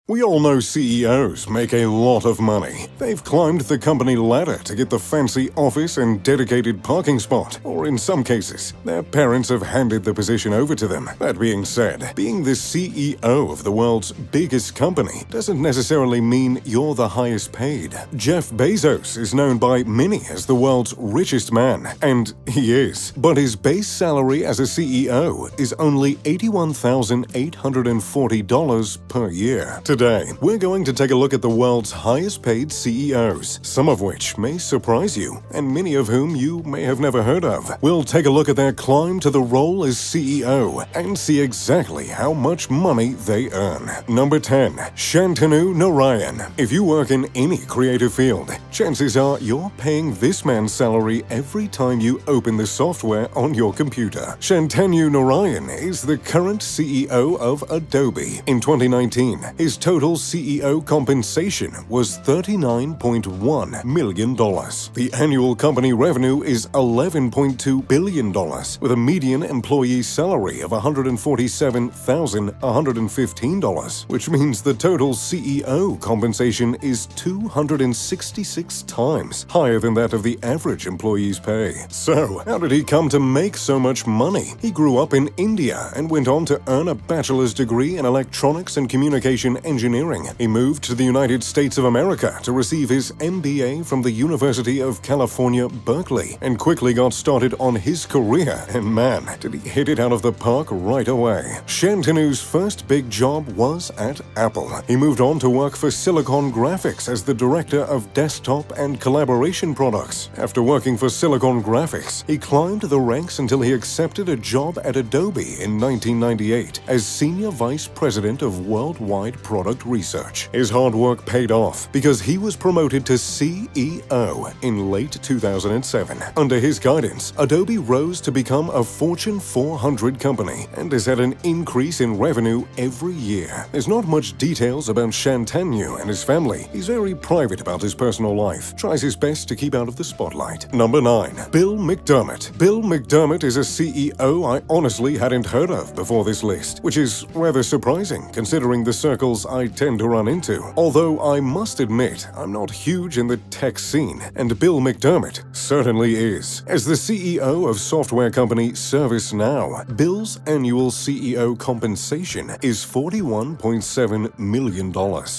We all know CEOs make a lot of money. They've climbed the company ladder to get the fancy office and dedicated parking spot, or in some cases, their parents have handed the position over to them. That being said, being the CEO of the world's biggest company doesn't necessarily mean you're the highest paid. Jeff Bezos is known by many as the world's richest man, and he is. But his base salary as a CEO is only $81,840 per year. Today, we're going to take a look at the world's highest paid CEOs, some of which may surprise you, and many of whom you may have never heard of. We'll take a look at their climb to the role as CEO and see exactly how much money they earn. Number 10. Shantanu Narayan. If you work in any creative field, chances are you're paying this man's salary every time you open the software on your computer. Shantanu Narayan is the current CEO of Adobe. In 2019, his total CEO compensation was $39.1 million. The annual company revenue is $11.2 billion, with a median employee salary of $147,115, which means the total CEO compensation is 266 times higher than that of the average employee's pay. So, how did he come to make so much money? He grew up in India and went on to earn a bachelor's degree in electronics and communication engineering. He moved to the United States of America to receive his MBA from the University of California, Berkeley, and quickly got started on his career, and man, did he hit it out of the park right away. Shantanu's first big job was at Apple. He moved on to work for Silicon Graphics as the director of desktop and collaboration products. After working for Silicon Graphics, he climbed the ranks until he accepted a job at Adobe in 1998 as Senior Vice President of Worldwide Product Research. His hard work paid off because he was promoted to CEO in late 2007. Under his guidance, Adobe rose to become a Fortune 400 company and has had an increase in revenue every year. There's not much details about Shantanu and his family. He's very private about his personal life, tries his best to keep out of the spotlight. Number 9. Bill McDermott. Bill McDermott is a CEO I honestly hadn't heard of before this list, which is rather surprising considering the circles I tend to run into. Although I must admit, I'm not huge in the tech scene, and Bill McDermott certainly is. As the CEO of software company ServiceNow, Bill's annual CEO compensation is $41.7 million,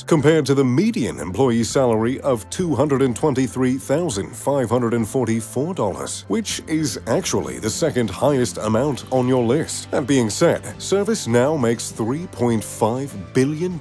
compared to the median employee salary of $223,544, which is actually the second highest amount on your list. That being said, ServiceNow makes $3.5 billion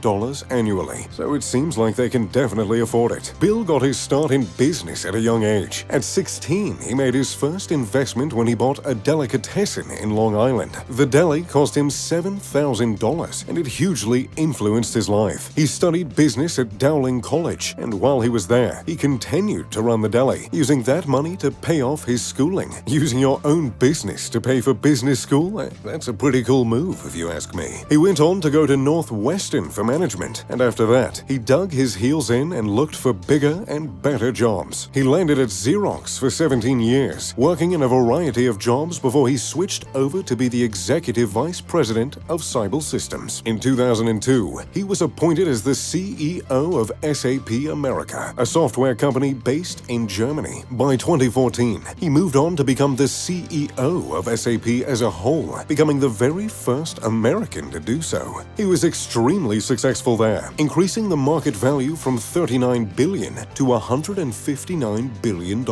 annually, so it seems like they can definitely afford it. Bill got his start in business at a young age. At 16, he made his first investment when he bought a delicatessen in Long Island. The deli cost him $7,000, and it hugely influenced his life. He studied business at Dowling College, and while he was there, he continued to run the deli, using that money to pay off his schooling. Using your own business to pay for business school? That's a pretty cool move, if you ask me. He went on to go to Northwestern for management, and after that, he dug his heels in and looked for bigger and better jobs. He landed at Xerox for 17 years, working in a variety of jobs before he switched over to be the executive vice president of Siebel Systems. In 2002, he was appointed as the CEO of SAP America, a software company based in Germany. By 2014, he moved on to become the CEO of SAP as a whole, becoming the very first American to do so. He was extremely successful there, increasing the market value from $39 billion to $159 billion.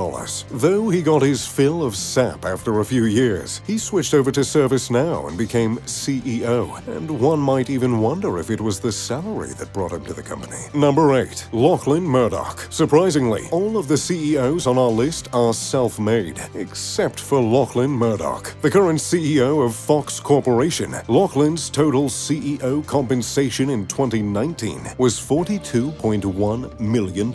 Though he got his fill of SAP after a few years, he switched over to ServiceNow and became CEO, and one might even wonder if it was the salary that brought him to the company. Number 8. Lachlan Murdoch. Surprisingly, all of the CEOs on our list are self-made, except for Lachlan Murdoch, the current CEO of Fox Corporation. Lachlan's total CEO compensation in 2019 was $42.1 million,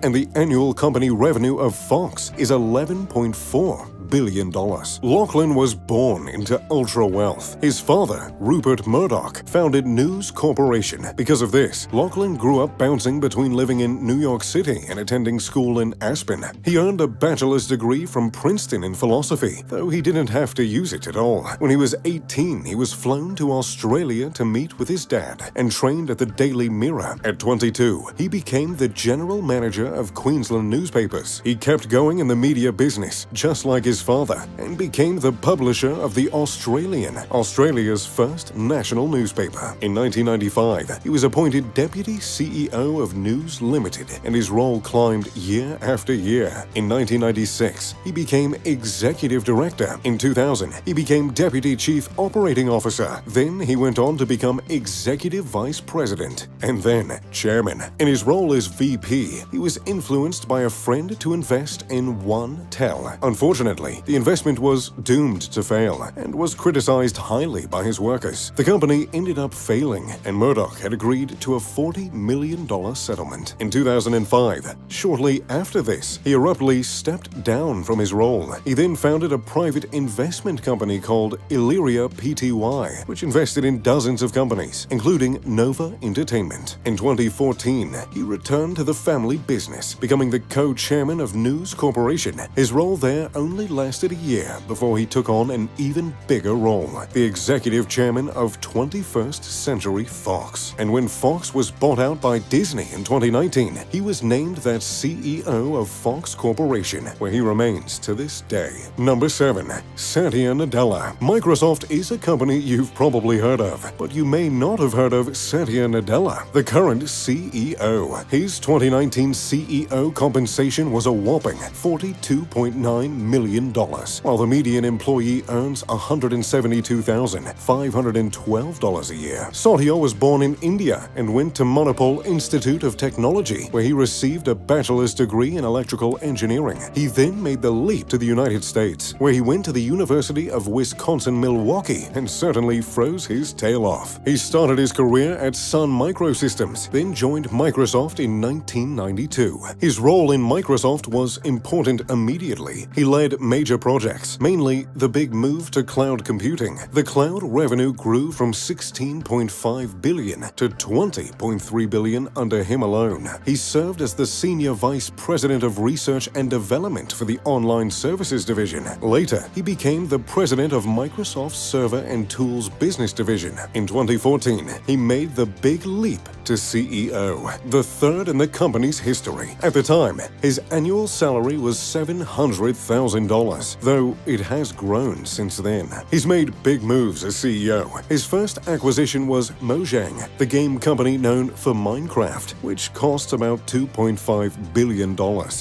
and the annual company revenue of Fox is $11.4 billion. Lachlan was born into ultra-wealth. His father, Rupert Murdoch, founded News Corporation. Because of this, Lachlan grew up bouncing between living in New York City and attending school in Aspen. He earned a bachelor's degree from Princeton in philosophy, though he didn't have to use it at all. When he was 18, he was flown to Australia to meet with his dad and trained at the Daily Mirror. At 22, he became the general manager of Queensland newspapers. He kept going in the media business, just like his father, and became the publisher of The Australian, Australia's first national newspaper. In 1995, he was appointed Deputy CEO of News Limited, and his role climbed year after year. In 1996, he became Executive Director. In 2000, he became Deputy Chief Operating Officer. Then he went on to become Executive Vice President, and then Chairman. In his role as VP, he was influenced by a friend to invest in OneTel. Unfortunately, the investment was doomed to fail and was criticized highly by his workers. The company ended up failing, and Murdoch had agreed to a $40 million settlement. In 2005, shortly after this, he abruptly stepped down from his role. He then founded a private investment company called Illyria Pty, which invested in dozens of companies, including Nova Entertainment. In 2014, he returned to the family business, becoming the co-chairman of News Corporation. His role there only lasted a year before he took on an even bigger role, the executive chairman of 21st Century Fox. And when Fox was bought out by Disney in 2019, he was named that CEO of Fox Corporation, where he remains to this day. Number 7. Satya Nadella. Microsoft is a company you've probably heard of, but you may not have heard of Satya Nadella, the current CEO. His 2019 CEO compensation was a whopping $42.9 million, while the median employee earns $172,512 a year. Satya was born in India and went to Manipal Institute of Technology, where he received a bachelor's degree in electrical engineering. He then made the leap to the United States, where he went to the University of Wisconsin-Milwaukee and certainly froze his tail off. He started his career at Sun Microsystems, then joined Microsoft in 1992. His role in Microsoft was important immediately. He led major projects, mainly the big move to cloud computing. The cloud revenue grew from $16.5 billion to $20.3 billion under him alone. He served as the Senior Vice President of Research and Development for the Online Services Division. Later, he became the President of Microsoft's Server and Tools Business Division. In 2014, he made the big leap to CEO, the third in the company's history. At the time, his annual salary was $700,000, though it has grown since then. He's made big moves as CEO. His first acquisition was Mojang, the game company known for Minecraft, which cost about $2.5 billion.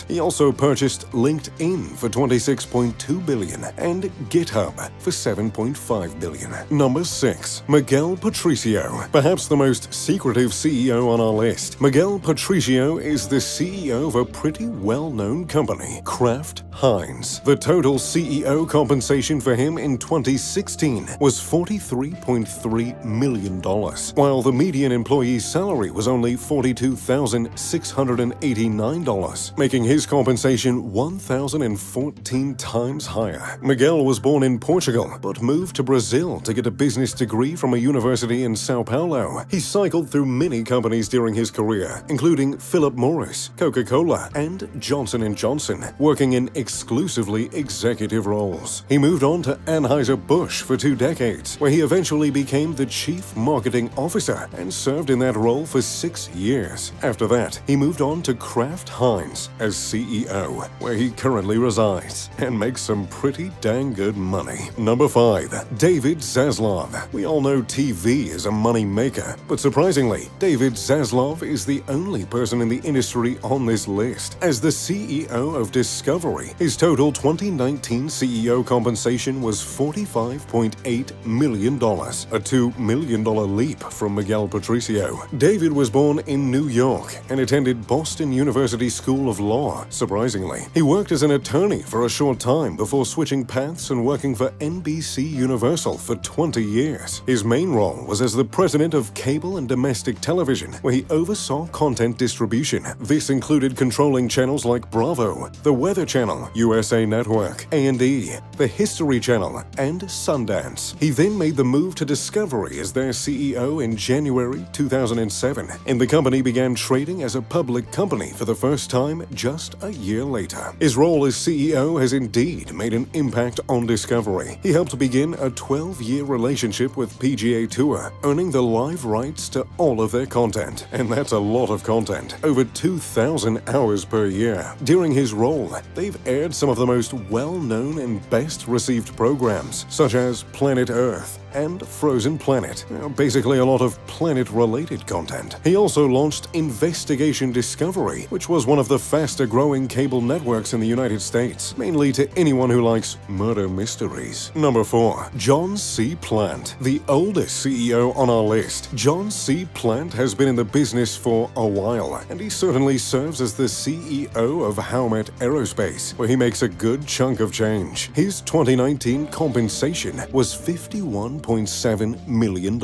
He also purchased LinkedIn for $26.2 billion and GitHub for $7.5 billion. Number 6. Miguel Patricio. Perhaps the most secretive CEO on our list. Miguel Patricio is the CEO of a pretty well-known company, Kraft Heinz. The total CEO compensation for him in 2016 was $43.3 million, while the median employee salary was only $42,689, making his compensation 1,014 times higher. Miguel was born in Portugal, but moved to Brazil to get a business degree from a university in Sao Paulo. He cycled through many companies during his career, including Philip Morris, Coca-Cola, and Johnson & Johnson, working in exclusively executive roles. He moved on to Anheuser-Busch for 2 decades, where he eventually became the Chief Marketing Officer and served in that role for 6 years. After that, he moved on to Kraft Heinz as CEO, where he currently resides and makes some pretty dang good money. Number 5. David Zaslav. We all know TV is a money maker, but surprisingly, David Zaslav is the only person in the industry on this list. As the CEO of Discovery, his total 2019 CEO compensation was $45.8 million, a $2 million leap from Miguel Patricio. David was born in New York and attended Boston University School of Law. Surprisingly, he worked as an attorney for a short time before switching paths and working for NBC Universal for 20 years. His main role was as the president of cable and domestic television, where he oversaw content distribution. This included controlling channels like Bravo, The Weather Channel, USA Network, Network, A&E, the History Channel, and Sundance. He then made the move to Discovery as their CEO in January 2007, and the company began trading as a public company for the first time just a year later. His role as CEO has indeed made an impact on Discovery. He helped begin a 12-year relationship with PGA Tour, earning the live rights to all of their content. And that's a lot of content, over 2,000 hours per year. During his role, they've aired some of the most well-known and best-received programs, such as Planet Earth and Frozen Planet. Basically a lot of planet-related content. He also launched Investigation Discovery, which was one of the faster-growing cable networks in the United States, mainly to anyone who likes murder mysteries. Number 4. John C. Plant, the oldest CEO on our list. John C. Plant has been in the business for a while, and he certainly serves as the CEO of Howmet Aerospace, where he makes a good chunk of change. His 2019 compensation was $51.7 million,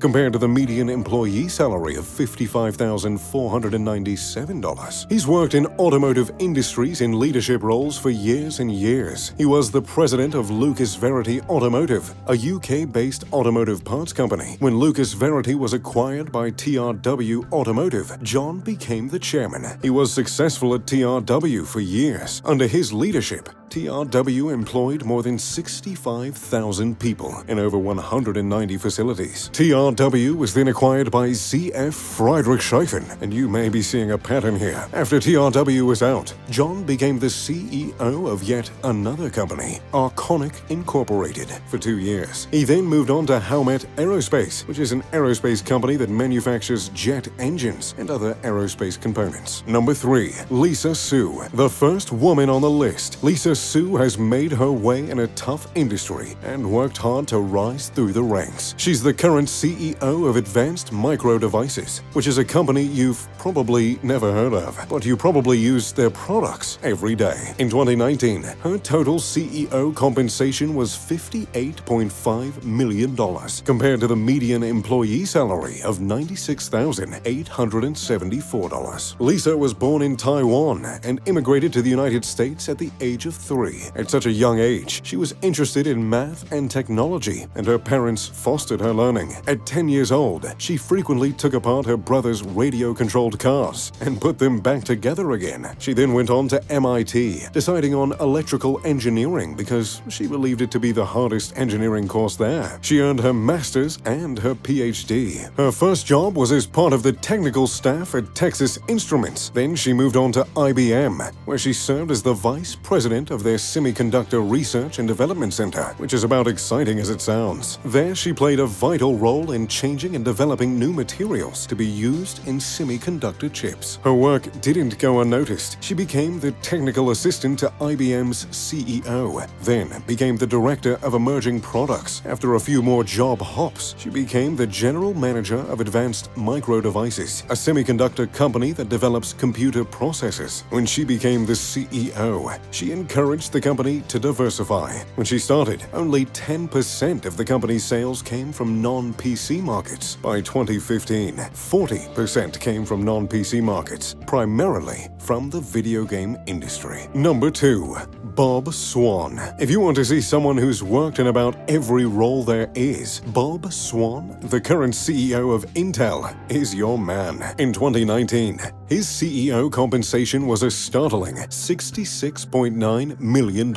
compared to the median employee salary of $55,497. He's worked in automotive industries in leadership roles for years and years. He was the president of Lucas Verity Automotive, a UK-based automotive parts company. When Lucas Verity was acquired by TRW Automotive, John became the chairman. He was successful at TRW for years. Under his leadership, TRW employed more than 65,000 people in over 190 facilities. TRW was then acquired by ZF Friedrichshafen, and you may be seeing a pattern here. After TRW was out, John became the CEO of yet another company, Arconic Incorporated, for 2 years. He then moved on to Howmet Aerospace, which is an aerospace company that manufactures jet engines and other aerospace components. Number 3. Lisa Su, the first woman on the list. Lisa Su has made her way in a tough industry and worked hard to rise through the ranks. She's the current CEO of Advanced Micro Devices, which is a company you've probably never heard of, but you probably use their products every day. In 2019, her total CEO compensation was $58.5 million, compared to the median employee salary of $96,874. Lisa was born in Taiwan and immigrated to the United States at the age of 3. At such a young age, she was interested in math and technology, and her parents fostered her learning. At 10 years old, she frequently took apart her brother's radio-controlled cars and put them back together again. She then went on to MIT, deciding on electrical engineering because she believed it to be the hardest engineering course there. She earned her master's and her PhD. Her first job was as part of the technical staff at Texas Instruments. Then she moved on to IBM, where she served as the vice president of their Semiconductor Research and Development Center, which is about exciting as it sounds. There, she played a vital role in changing and developing new materials to be used in semiconductor chips. Her work didn't go unnoticed. She became the technical assistant to IBM's CEO, then became the director of emerging products. After a few more job hops, she became the general manager of Advanced Micro Devices, a semiconductor company that develops computer processors. When she became the CEO, she encouraged the company to diversify. When she started, only 10% of the company's sales came from non-PC markets. By 2015, 40% came from non-PC markets, primarily from the video game industry. Number 2. Bob Swan. If you want to see someone who's worked in about every role there is, Bob Swan, the current CEO of Intel, is your man. In 2019, his CEO compensation was a startling $66.9 million,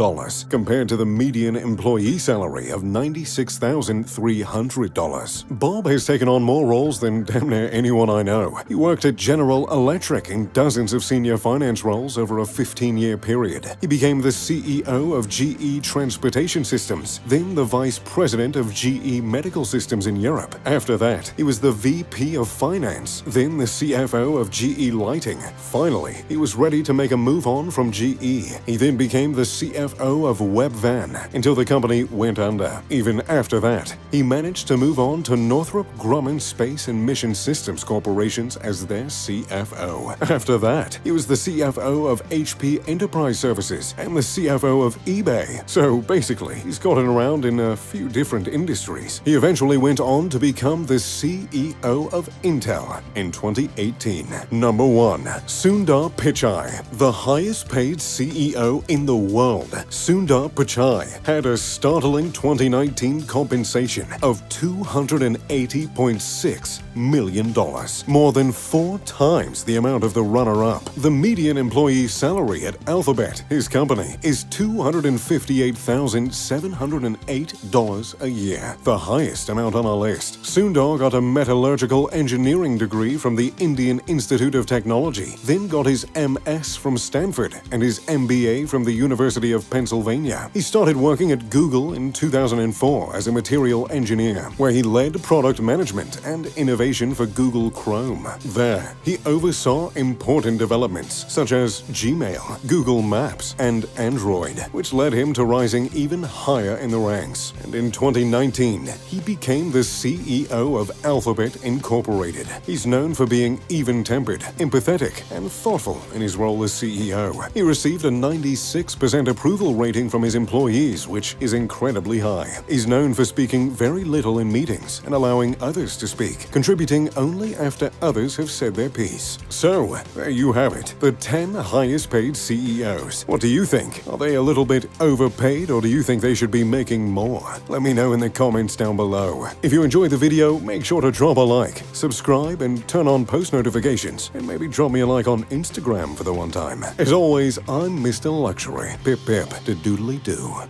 compared to the median employee salary of $96,300. Bob has taken on more roles than damn near anyone I know. He worked at General Electric in dozens of senior finance roles over a 15-year period. He became the CEO of GE Transportation Systems, then the Vice President of GE Medical Systems in Europe. After that, he was the VP of Finance, then the CFO of GE Lighting. Finally, he was ready to make a move on from GE. He then became the CFO of Webvan until the company went under. Even after that, he managed to move on to Northrop Grumman Space and Mission Systems Corporations as their CFO. After that, he was the CFO of HP Enterprise Services and the CFO of eBay. So basically, he's gotten around in a few different industries. He eventually went on to become the CEO of Intel in 2018. Number 1. Sundar Pichai, the highest paid CEO in the world. Sundar Pichai had a startling 2019 compensation of $280.6 million, more than 4 times the amount of the runner-up. The median employee salary at Alphabet, his company, is $258,708 a year, the highest amount on our list. Sundar got a metallurgical engineering degree from the Indian Institute of Technology, then got his MS from Stanford and his MBA from the University of Pennsylvania. He started working at Google in 2004 as a material engineer, where he led product management and innovation for Google Chrome. There, he oversaw important developments such as Gmail, Google Maps, and Android, which led him to rising even higher in the ranks. And in 2019, he became the CEO of Alphabet Incorporated. He's known for being even-tempered, empathetic, and thoughtful in his role as CEO. He received a 96% approval rating from his employees, which is incredibly high. He's known for speaking very little in meetings and allowing others to speak, contributing only after others have said their piece. So, there you have it, the 10 highest paid CEOs. What do you think? Are they a little bit overpaid, or do you think they should be making more? Let me know in the comments down below. If you enjoyed the video, make sure to drop a like, subscribe, and turn on post notifications, and maybe drop me a like on Instagram for the one time. As always, I'm Mr. Luxury. Pip pip, de doodly doo.